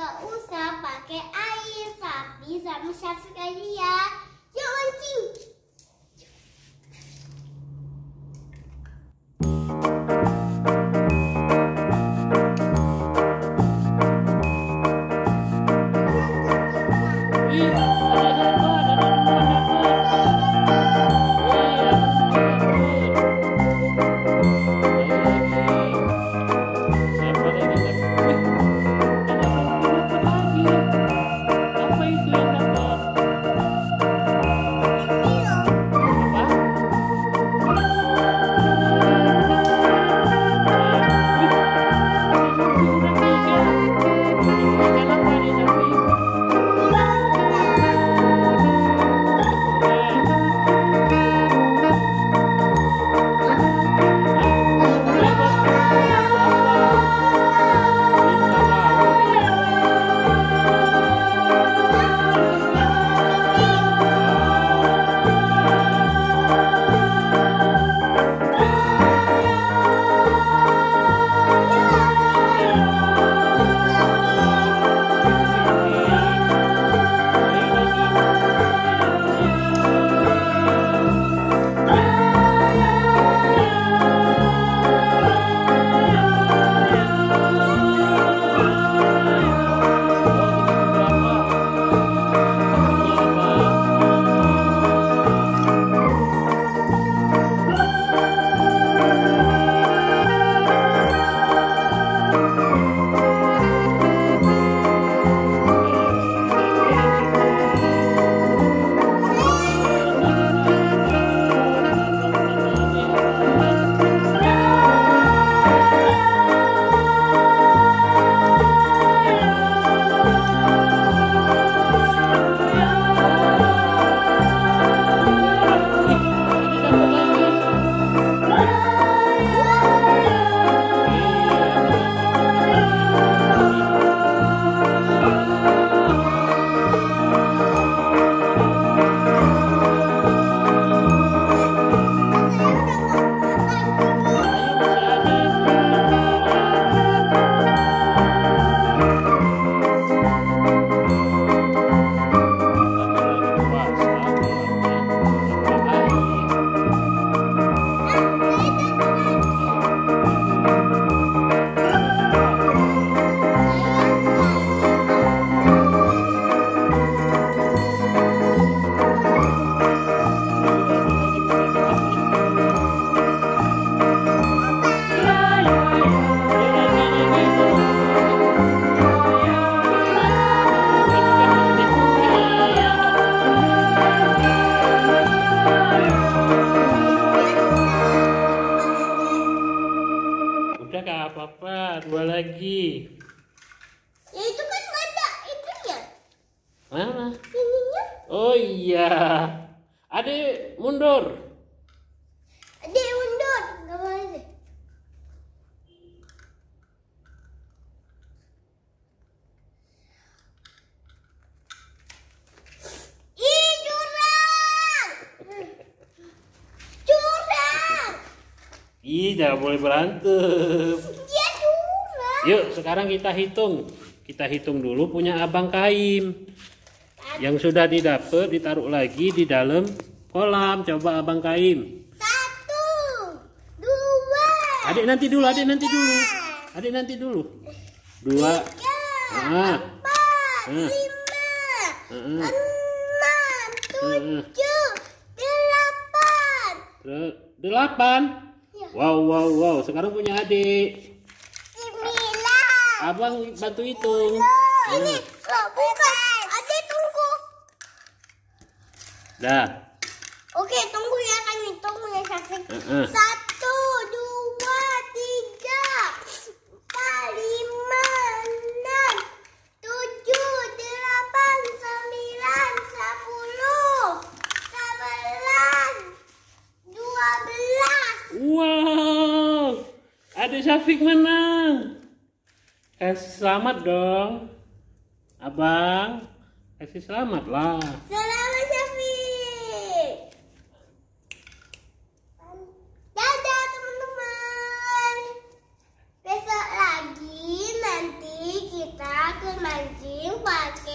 Gak usah pakai air, tapi sama Syafiq aja ya. Yuk mancing. Udah gak apa-apa, dua lagi. Ya itu kan ada itunya. Mana? Ininya. Oh iya. Adik mundur. Adik mundur. Gak boleh deh. Ih, curang. Curang. Ih, jangan boleh berantem. Dia curang. Yuk, sekarang kita hitung. Kita hitung dulu punya Abang Kaim. Yang sudah didapat ditaruh lagi di dalam kolam. Coba Abang Kaim. 1, 2, Adik nanti dulu, adik nanti dulu. Adik nanti dulu. 2. 3, 4, 5, 6, 7, 8. 8. Wow. Sekarang punya adik. 9. Abang bantu hitung. Ini loh, bukan. Adik tunggu. Dah. Oke, tunggu ya, kan hitung ya Syafiq. 1, 2, 3, 4, 5, 6, 7, 8, 9, 10, 11, 12. Wow. Adik Syafiq menang. Kasih selamat dong. Abang, kasih selamat lah. Selamat Syafiq. Dadah teman-teman. Besok lagi nanti kita aku mancing pakai